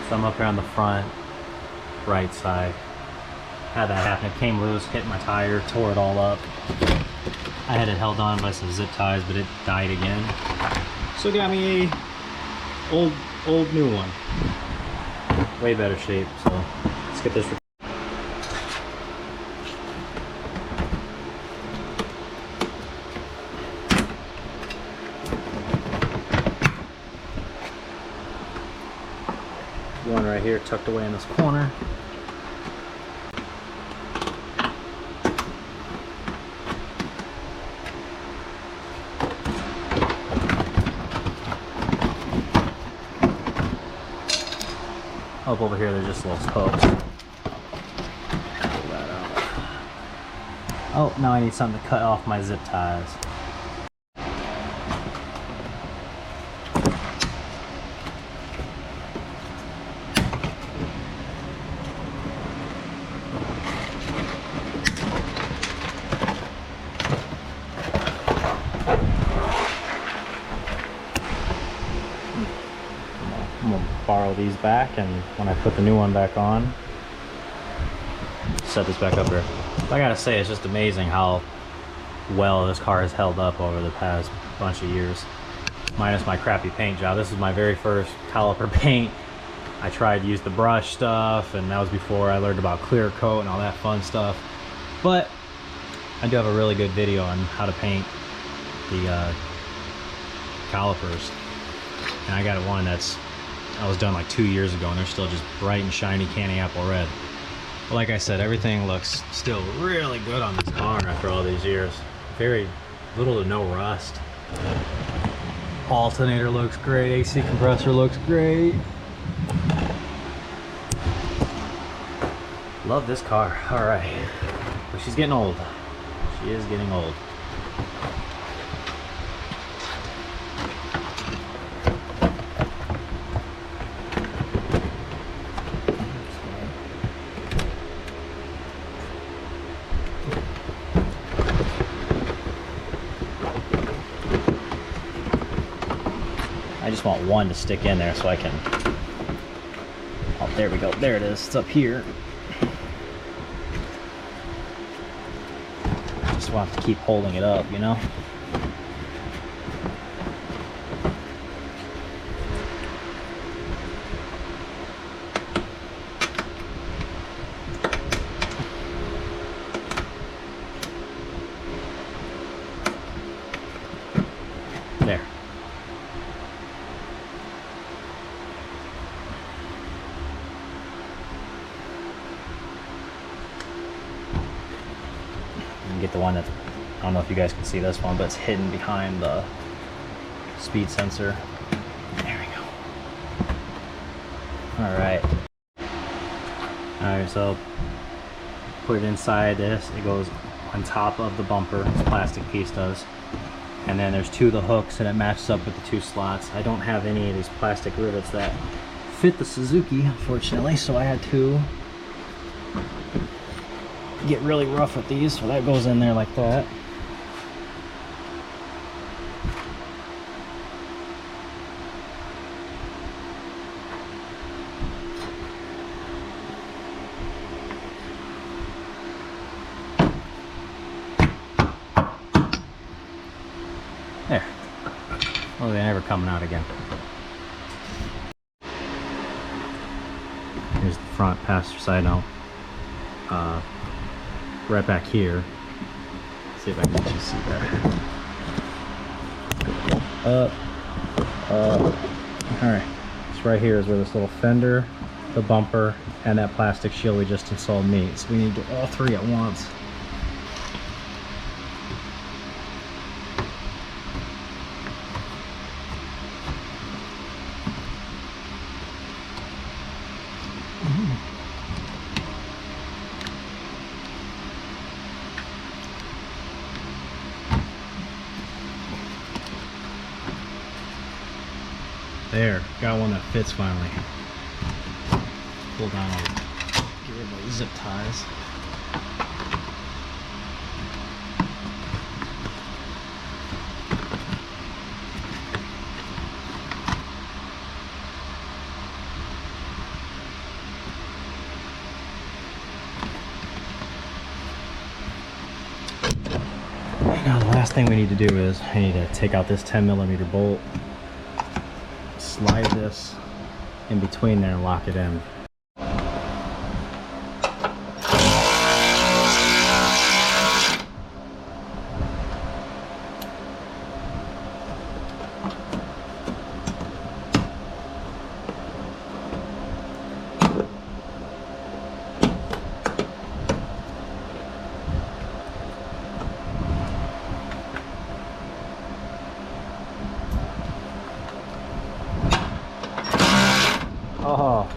So I'm up here on the front right side. Had that happen. It came loose, hit my tire, tore it all up. I had it held on by some zip ties, but it died again. So it got me a old new one. Way better shape. So let's get this. One right here tucked away in this corner. Up over here, there's just little hooks. Pull that out. Oh, now I need something to cut off my zip ties. I'm gonna borrow these back, and when I put the new one back on, set this back up here. I gotta say, it's just amazing how well this car has held up over the past bunch of years. Minus my crappy paint job. This is my very first caliper paint. I tried to use the brush stuff, and that was before I learned about clear coat and all that fun stuff. But I do have a really good video on how to paint the calipers. And I got one that was done like 2 years ago, and they're still just bright and shiny candy apple red. But like I said, everything looks still really good on this car after all these years. Very little to no rust. Alternator looks great, AC compressor looks great. Love this car. All right, but she's getting old. She is getting old. I just want one to stick in there so I can, oh, there we go, there it is, it's up here. Just want to keep holding it up, you know? There. Get the one that, I don't know if you guys can see this one, but it's hidden behind the speed sensor. There we go. Alright, so put it inside this. It goes on top of the bumper, this plastic piece does, and then there's two of the hooks, and it matches up with the two slots. I don't have any of these plastic rivets that fit the Suzuki, unfortunately, so I had to get really rough with these, so that goes in there like that. There. Well, they're never coming out again. Here's the front passenger side now. Right back here. Let's see if I can let you see that. Alright. So right here is where this little fender, the bumper, and that plastic shield we just installed meet. So we need to do all three at once. There, got one that fits finally. Pull down, get rid of those zip ties. last thing we need to do is I need to take out this 10mm bolt, slide this in between there and lock it in. Oh.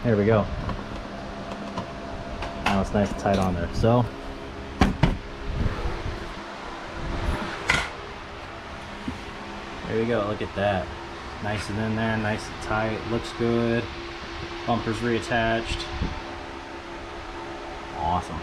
There we go. Now it's nice and tight on there. So there we go, look at that. Nice and in there, nice and tight, looks good. Bumper's reattached. Awesome.